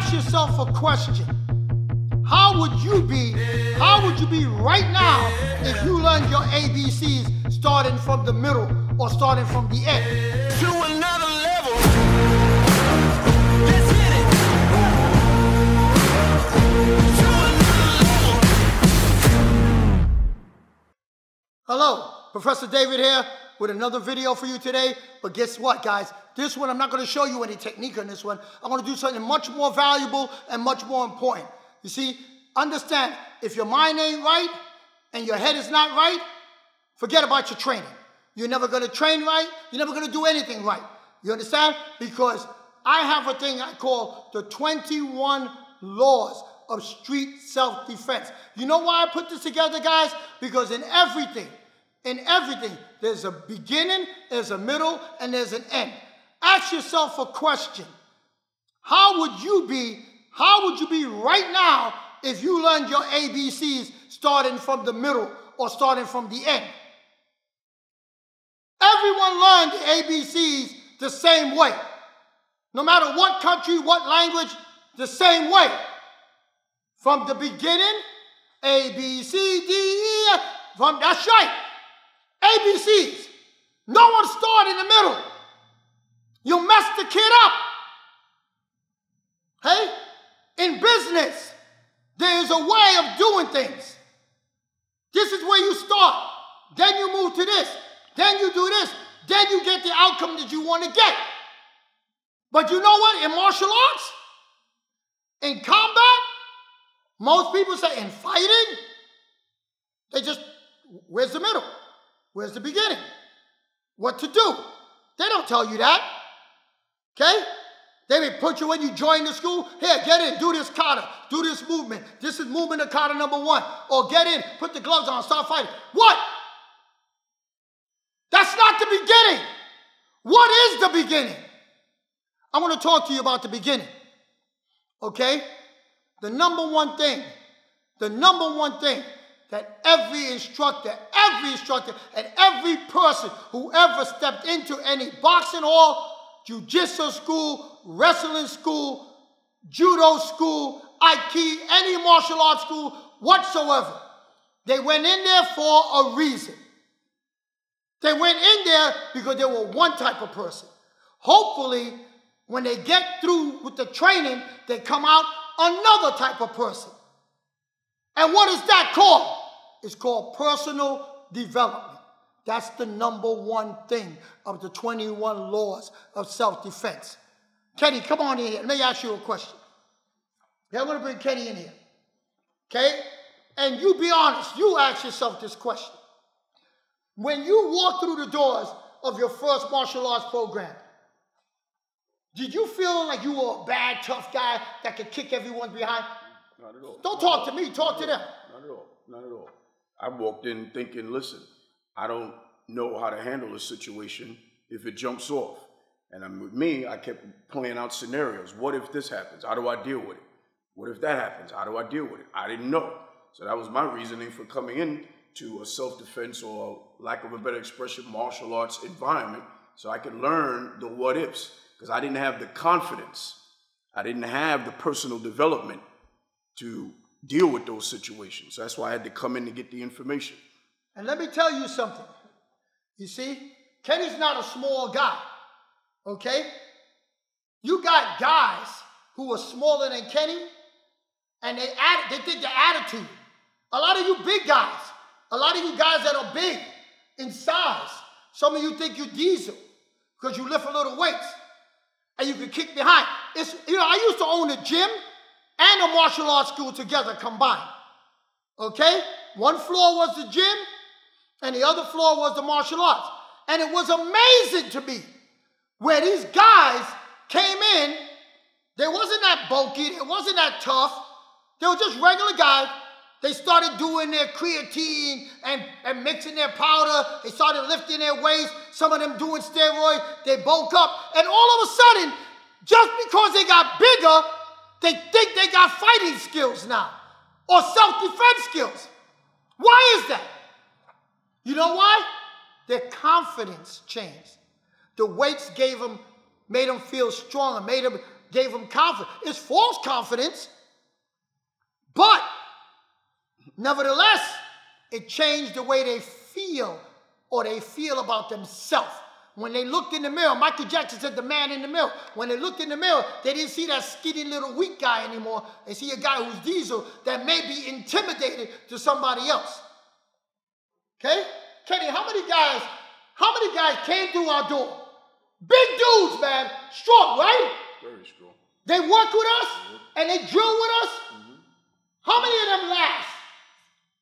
Ask yourself a question. How would you be right now if you learned your ABCs starting from the middle or starting from the end? To another level. Let's hit it. To another level. Hello, Professor David here with another video for you today. But guess what, guys? This one, I'm not going to show you any technique on this one. I'm going to do something much more valuable and much more important. You see, understand, if your mind ain't right and your head is not right, forget about your training. You're never going to train right. You're never going to do anything right. You understand? Because I have a thing I call the 21 laws of street self-defense. You know why I put this together, guys? Because in everything, there's a beginning, there's a middle, and there's an end. Ask yourself a question. How would you be right now if you learned your ABCs starting from the middle or starting from the end? Everyone learned the ABCs the same way. No matter what country, what language, the same way. From the beginning, A, B, C, D, E, F. That's right. ABCs. No one started in the middle. You'll mess the kid up. Hey? In business, there's a way of doing things. This is where you start. Then you move to this. Then you do this. Then you get the outcome that you want to get. But you know what? In martial arts, in combat, most people say in fighting, they just, where's the middle? Where's the beginning? What to do? They don't tell you that. Okay? They may put you when you join the school. Here, get in, do this kata, do this movement. This is movement of kata number 1. Or get in, put the gloves on, start fighting. What? That's not the beginning. What is the beginning? I want to talk to you about the beginning. Okay? The number one thing that every instructor and every person who ever stepped into any boxing hall, jiu-jitsu school, wrestling school, judo school, aikido, any martial arts school whatsoever, they went in there for a reason. They went in there because they were one type of person. Hopefully, when they get through with the training, they come out another type of person. And what is that called? It's called personal development. That's the number one thing of the 21 laws of self-defense. Kenny, come on in here. Let me ask you a question. Yeah, I'm going to bring Kenny in here. Okay? And you be honest. You ask yourself this question. When you walk through the doors of your first martial arts program, did you feel like you were a bad, tough guy that could kick everyone behind? Not at all. Don't talk to me. Talk to them. Not at all. Not at all. I walked in thinking, listen, I don't know how to handle a situation if it jumps off. And with me, I kept playing out scenarios. What if this happens? How do I deal with it? What if that happens? How do I deal with it? I didn't know. So that was my reasoning for coming in to a self-defense, or lack of a better expression, martial arts environment, so I could learn the what ifs, because I didn't have the confidence. I didn't have the personal development to deal with those situations. So that's why I had to come in to get the information. And let me tell you something. You see, Kenny's not a small guy, okay? You got guys who are smaller than Kenny, and they think the attitude. A lot of you big guys, a lot of you guys that are big in size, some of you think you're diesel because you lift a little weights and you can kick behind. I used to own a gym and a martial arts school together combined. Okay? One floor was the gym and the other floor was the martial arts. And it was amazing to me where these guys came in. They wasn't that bulky. It wasn't that tough. They were just regular guys. They started doing their creatine and mixing their powder. They started lifting their weights. Some of them doing steroids. They bulk up. And all of a sudden, just because they got bigger, they think they got fighting skills now or self-defense skills. Why is that? You know why? Their confidence changed. The weights made them feel stronger, made them gave them confidence. It's false confidence, but nevertheless, it changed the way they feel or they feel about themselves. When they looked in the mirror, Michael Jackson said the man in the mirror. When they looked in the mirror, they didn't see that skinny little weak guy anymore. They see a guy who's diesel that may be intimidated to somebody else. Okay? Kenny, how many guys came through our door? Big dudes, man. Strong, right? Very strong. They work with us and they drill with us. How many of them last?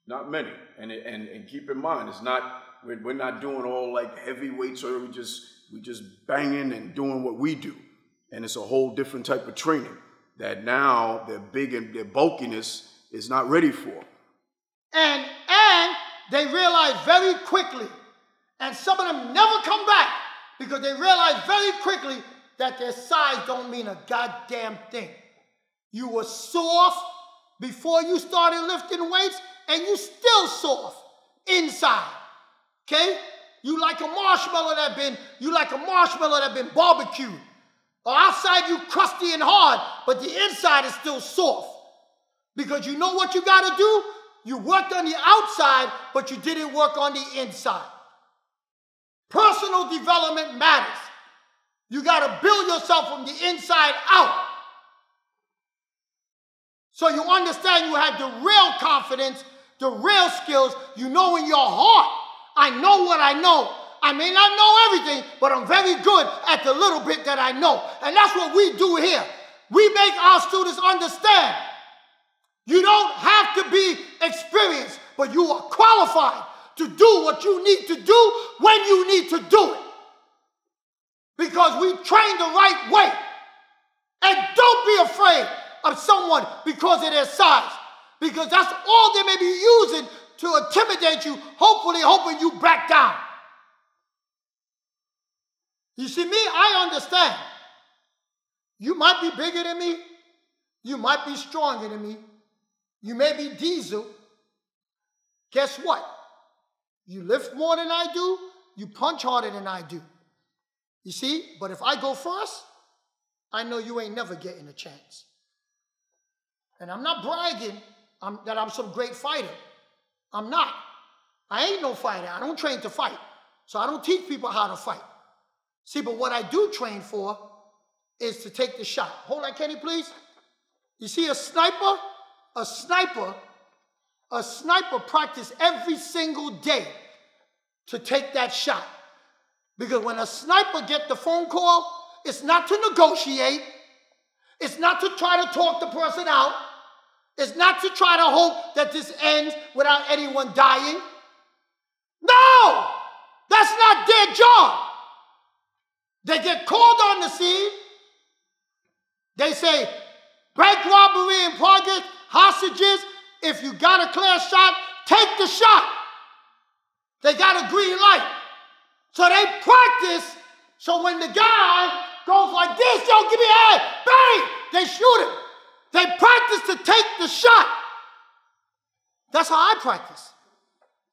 Not many. And keep in mind, it's not, we're not doing all like heavyweights, or we just banging and doing what we do. And it's a whole different type of training that now their big and their bulkiness is not ready for. And they realize very quickly, and some of them never come back because they realize very quickly that their size don't mean a goddamn thing. You were soft before you started lifting weights, and you still soft inside. Okay? You like a marshmallow that been barbecued. Or outside you crusty and hard, but the inside is still soft. Because you know what you gotta do? You worked on the outside, but you didn't work on the inside. Personal development matters. You gotta build yourself from the inside out. So you understand you have the real confidence, the real skills. You know in your heart, I know what I know. I may not know everything, but I'm very good at the little bit that I know. And that's what we do here. We make our students understand you don't have to be experienced, but you are qualified to do what you need to do when you need to do it. Because we train the right way. And don't be afraid of someone because of their size. Because that's all they may be using to intimidate you, hopefully hoping you back down. You see me, I understand. You might be bigger than me. You might be stronger than me. You may be diesel. Guess what? You lift more than I do. You punch harder than I do. You see? But if I go first, I know you ain't never getting a chance. And I'm not bragging that I'm some great fighter. I'm not. I ain't no fighter. I don't train to fight. So I don't teach people how to fight. See, but what I do train for is to take the shot. Hold on, Kenny, please. You see a sniper? A sniper practice every single day to take that shot. Because when a sniper gets the phone call, it's not to negotiate. It's not to try to talk the person out. It's not to try to hope that this ends without anyone dying. No! That's not their job. They get called on the scene. They say, bank robbery in progress, hostages. If you got a clear shot, take the shot. They got a green light. So they practice, so when the guy goes like this, yo, give me a hand, bang, they shoot him. They practice to take the shot. That's how I practice.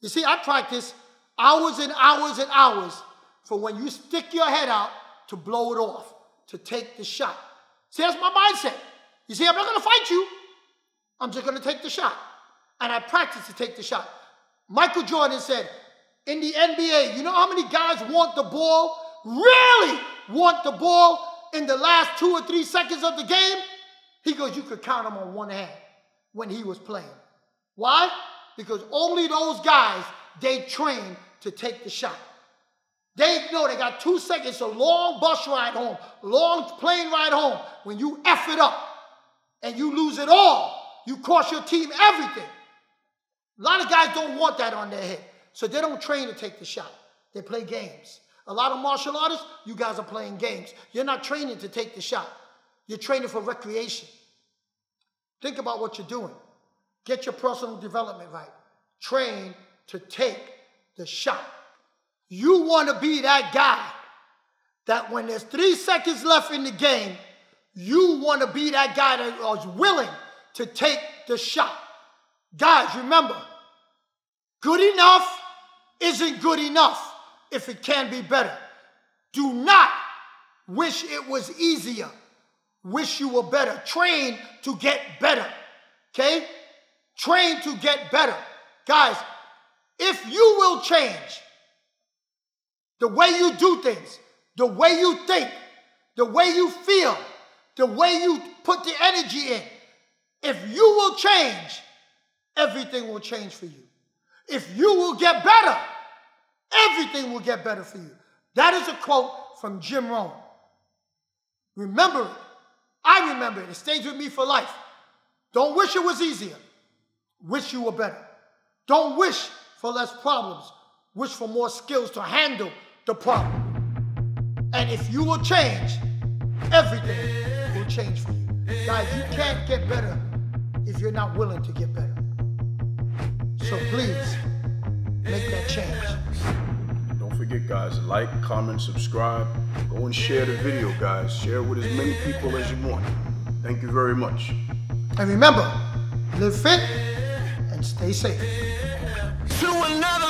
You see, I practice hours and hours and hours for when you stick your head out to blow it off, to take the shot. See, that's my mindset. You see, I'm not going to fight you. I'm just going to take the shot. And I practice to take the shot. Michael Jordan said, in the NBA, you know how many guys want the ball, really want the ball in the last 2 or 3 seconds of the game? He goes, you could count them on one hand when he was playing. Why? Because only those guys, they train to take the shot. They know they got 2 seconds, a long bus ride home, long plane ride home. When you F it up and you lose it all, you cost your team everything. A lot of guys don't want that on their head. So they don't train to take the shot. They play games. A lot of martial artists, you guys are playing games. You're not training to take the shot. You're training for recreation. Think about what you're doing. Get your personal development right. Train to take the shot. You want to be that guy that when there's 3 seconds left in the game, you want to be that guy that is willing to take the shot. Guys, remember, good enough isn't good enough if it can be better. Do not wish it was easier. wish you were better. Train to get better. Okay? Train to get better. Guys, if you will change the way you do things, the way you think, the way you feel, the way you put the energy in, if you will change, everything will change for you. If you will get better, everything will get better for you. That is a quote from Jim Rohn. Remember it. I remember it. It stays with me for life. Don't wish it was easier. Wish you were better. Don't wish for less problems. Wish for more skills to handle the problem. And if you will change, everything will change for you. Guys, you can't get better if you're not willing to get better. So please, make that change. Don't forget, guys, like, comment, subscribe. Go and share the video, guys. Share it with as many people as you want. Thank you very much. And remember, live fit and stay safe. To another